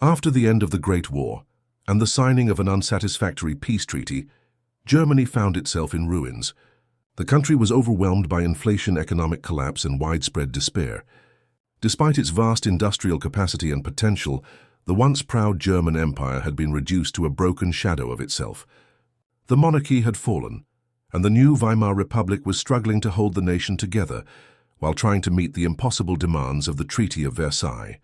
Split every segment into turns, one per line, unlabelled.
After the end of the Great War and the signing of an unsatisfactory peace treaty, Germany found itself in ruins. The country was overwhelmed by inflation, economic collapse, and widespread despair. Despite its vast industrial capacity and potential, the once proud German Empire had been reduced to a broken shadow of itself. The monarchy had fallen, and the new Weimar Republic was struggling to hold the nation together while trying to meet the impossible demands of the Treaty of Versailles.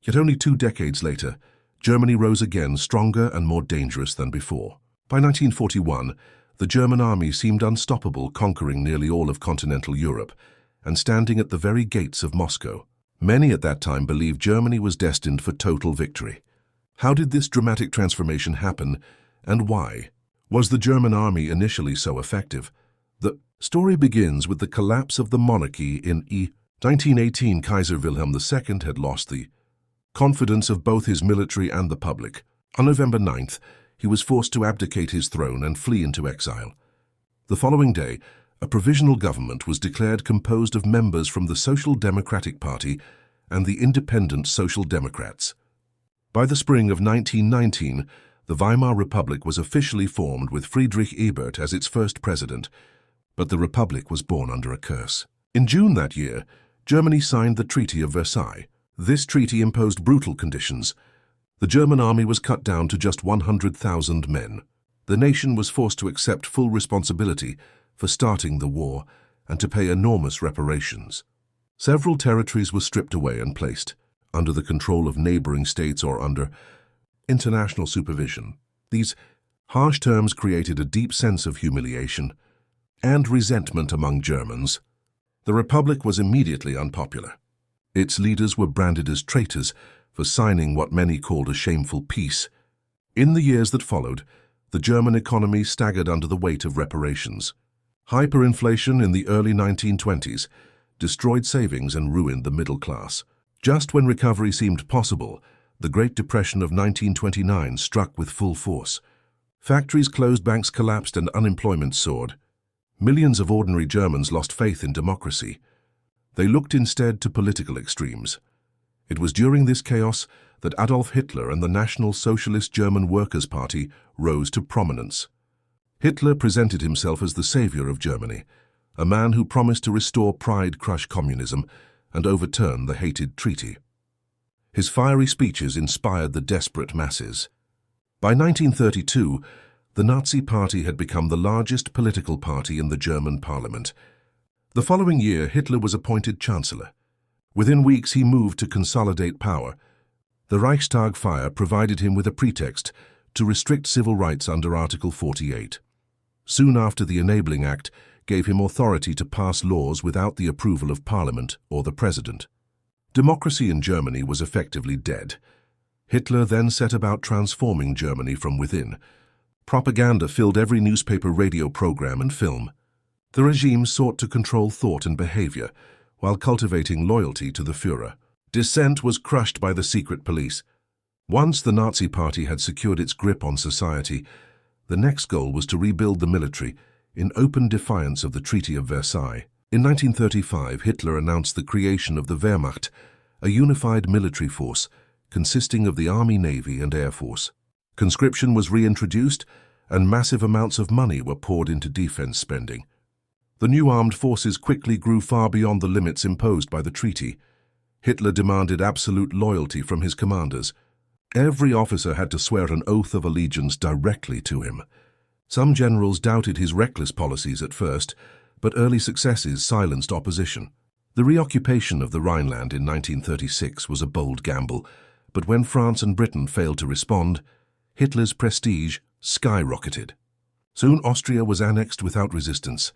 Yet only 2 decades later, Germany rose again, stronger and more dangerous than before. By 1941, the German army seemed unstoppable, conquering nearly all of continental Europe and standing at the very gates of Moscow. Many at that time believed Germany was destined for total victory. How did this dramatic transformation happen, and why? Was the German army initially so effective? The story begins with the collapse of the monarchy in 1918. Kaiser Wilhelm II had lost the confidence of both his military and the public. On November 9th, he was forced to abdicate his throne and flee into exile. The following day, a provisional government was declared composed of members from the Social Democratic Party and the Independent Social Democrats. By the spring of 1919, the Weimar Republic was officially formed with Friedrich Ebert as its first president, but the Republic was born under a curse. In June that year, Germany signed the Treaty of Versailles. This treaty imposed brutal conditions. The German army was cut down to just 100,000 men. The nation was forced to accept full responsibility for starting the war and to pay enormous reparations. Several territories were stripped away and placed under the control of neighboring states or under international supervision. These harsh terms created a deep sense of humiliation and resentment among Germans. The Republic was immediately unpopular. Its leaders were branded as traitors for signing what many called a shameful peace. In the years that followed, the German economy staggered under the weight of reparations. Hyperinflation in the early 1920s destroyed savings and ruined the middle class. Just when recovery seemed possible, the Great Depression of 1929 struck with full force. Factories closed, banks collapsed, and unemployment soared. Millions of ordinary Germans lost faith in democracy. They looked instead to political extremes. It was during this chaos that Adolf Hitler and the National Socialist German Workers' Party rose to prominence. Hitler presented himself as the savior of Germany, a man who promised to restore pride, crush communism, and overturn the hated treaty. His fiery speeches inspired the desperate masses. By 1932, the Nazi Party had become the largest political party in the German parliament. The following year, Hitler was appointed chancellor. Within weeks, he moved to consolidate power. The Reichstag fire provided him with a pretext to restrict civil rights under Article 48. Soon after, the Enabling Act gave him authority to pass laws without the approval of Parliament or the President. Democracy in Germany was effectively dead. Hitler then set about transforming Germany from within. Propaganda filled every newspaper, radio program, and film. The regime sought to control thought and behavior while cultivating loyalty to the Führer. Dissent was crushed by the secret police. Once the Nazi Party had secured its grip on society, the next goal was to rebuild the military in open defiance of the Treaty of Versailles. In 1935, Hitler announced the creation of the Wehrmacht, a unified military force consisting of the Army, Navy, and Air Force. Conscription was reintroduced, and massive amounts of money were poured into defense spending. The new armed forces quickly grew far beyond the limits imposed by the treaty. Hitler demanded absolute loyalty from his commanders. Every officer had to swear an oath of allegiance directly to him. Some generals doubted his reckless policies at first, but early successes silenced opposition. The reoccupation of the Rhineland in 1936 was a bold gamble, but when France and Britain failed to respond, Hitler's prestige skyrocketed. Soon Austria was annexed without resistance.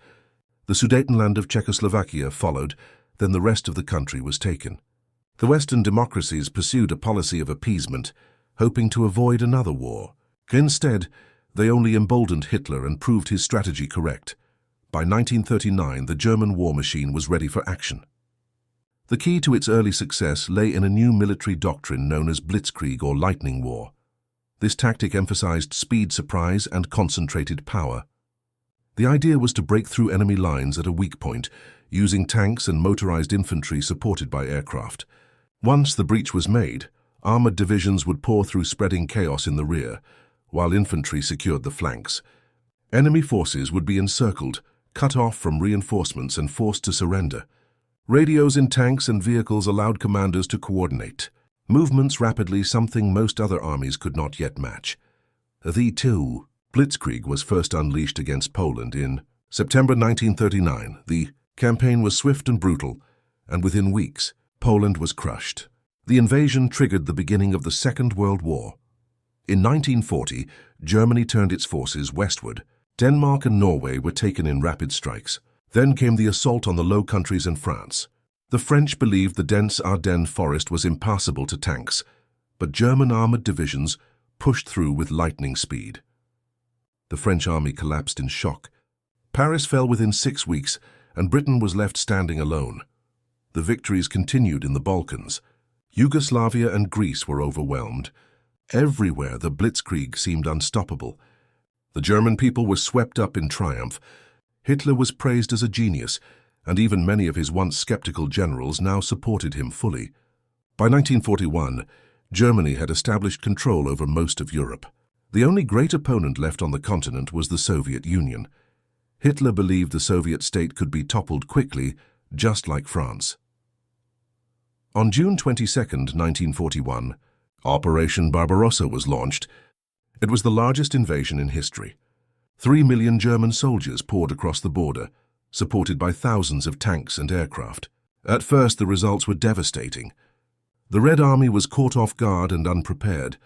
The Sudetenland of Czechoslovakia followed, then the rest of the country was taken. The Western democracies pursued a policy of appeasement, hoping to avoid another war. Instead, they only emboldened Hitler and proved his strategy correct. By 1939, the German war machine was ready for action. The key to its early success lay in a new military doctrine known as Blitzkrieg or lightning war. This tactic emphasized speed, surprise, and concentrated power. The idea was to break through enemy lines at a weak point, using tanks and motorized infantry supported by aircraft. Once the breach was made, Armored divisions would pour through spreading chaos in the rear, while infantry secured the flanks. Enemy forces would be encircled, cut off from reinforcements and forced to surrender. Radios in tanks and vehicles allowed commanders to coordinate movements rapidly, something most other armies could not yet match. The Blitzkrieg was first unleashed against Poland in September 1939. The campaign was swift and brutal, and within weeks, Poland was crushed. The invasion triggered the beginning of the Second World War. In 1940, Germany turned its forces westward. Denmark and Norway were taken in rapid strikes. Then came the assault on the Low Countries and France. The French believed the dense Ardennes forest was impassable to tanks, but German armored divisions pushed through with lightning speed. The French army collapsed in shock. Paris fell within 6 weeks, and Britain was left standing alone. The victories continued in the Balkans. Yugoslavia and Greece were overwhelmed. Everywhere the Blitzkrieg seemed unstoppable. The German people were swept up in triumph. Hitler was praised as a genius, and even many of his once skeptical generals now supported him fully. By 1941, Germany had established control over most of Europe. The only great opponent left on the continent was the Soviet Union. Hitler believed the Soviet state could be toppled quickly, just like France. On June 22, 1941, Operation Barbarossa was launched. It was the largest invasion in history. 3 million German soldiers poured across the border, supported by thousands of tanks and aircraft. At first, the results were devastating. The Red Army was caught off guard and unprepared.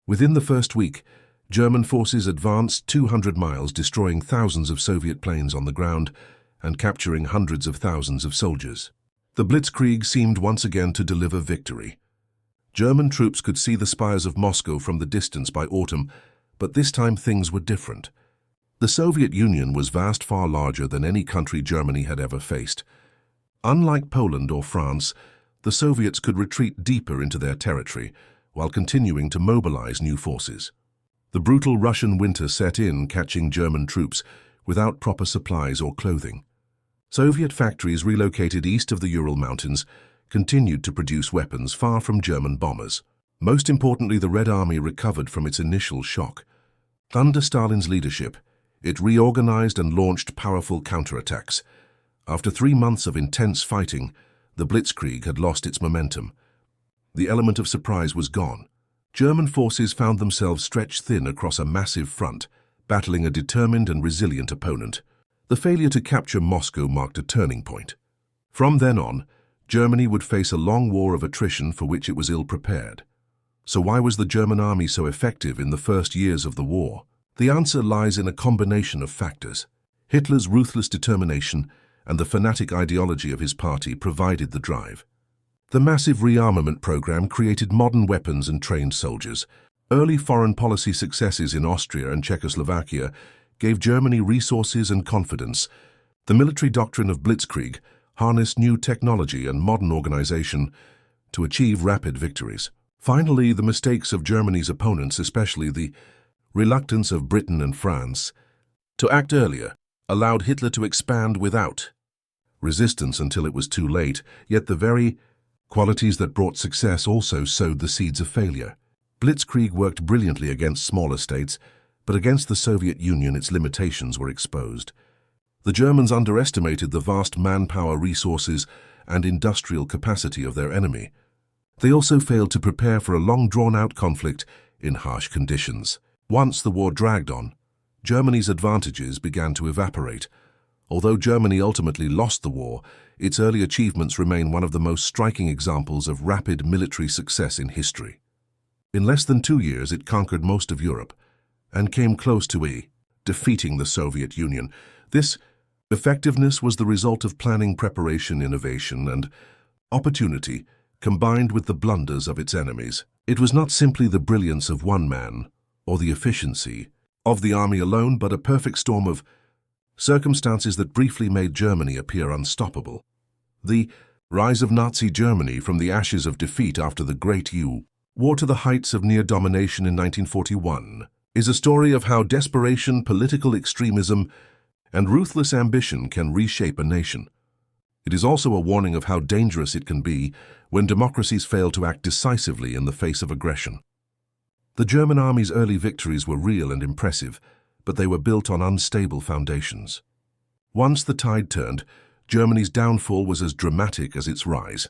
Within the first week, German forces advanced 200 miles, destroying thousands of Soviet planes on the ground and capturing hundreds of thousands of soldiers. The Blitzkrieg seemed once again to deliver victory. German troops could see the spires of Moscow from the distance by autumn, but this time things were different. The Soviet Union was far larger than any country Germany had ever faced. Unlike Poland or France, the Soviets could retreat deeper into their territory while continuing to mobilize new forces. The brutal Russian winter set in, catching German troops without proper supplies or clothing. Soviet factories relocated east of the Ural Mountains continued to produce weapons far from German bombers. Most importantly, the Red Army recovered from its initial shock. Under Stalin's leadership, it reorganized and launched powerful counterattacks. After 3 months of intense fighting, the Blitzkrieg had lost its momentum. The element of surprise was gone. German forces found themselves stretched thin across a massive front, battling a determined and resilient opponent. The failure to capture Moscow marked a turning point. From then on, Germany would face a long war of attrition for which it was ill-prepared. So why was the German army so effective in the first years of the war? The answer lies in a combination of factors. Hitler's ruthless determination and the fanatic ideology of his party provided the drive. The massive rearmament program created modern weapons and trained soldiers. Early foreign policy successes in Austria and Czechoslovakia gave Germany resources and confidence. The military doctrine of Blitzkrieg harnessed new technology and modern organization to achieve rapid victories. Finally, the mistakes of Germany's opponents, especially the reluctance of Britain and France to act earlier, allowed Hitler to expand without resistance until it was too late, yet the very qualities that brought success also sowed the seeds of failure. Blitzkrieg worked brilliantly against smaller states, but against the Soviet Union its limitations were exposed. The Germans underestimated the vast manpower resources and industrial capacity of their enemy. They also failed to prepare for a long drawn-out conflict in harsh conditions. Once the war dragged on, Germany's advantages began to evaporate. Although Germany ultimately lost the war, its early achievements remain one of the most striking examples of rapid military success in history. In less than 2 years, it conquered most of Europe and came close to defeating the Soviet Union. This effectiveness was the result of planning, preparation, innovation, and opportunity combined with the blunders of its enemies. It was not simply the brilliance of one man or the efficiency of the army alone, but a perfect storm of circumstances that briefly made Germany appear unstoppable. The rise of Nazi Germany from the ashes of defeat after the Great War to the heights of near domination in 1941 is a story of how desperation, political extremism, and ruthless ambition can reshape a nation. It is also a warning of how dangerous it can be when democracies fail to act decisively in the face of aggression. The German army's early victories were real and impressive, but they were built on unstable foundations. Once the tide turned, Germany's downfall was as dramatic as its rise.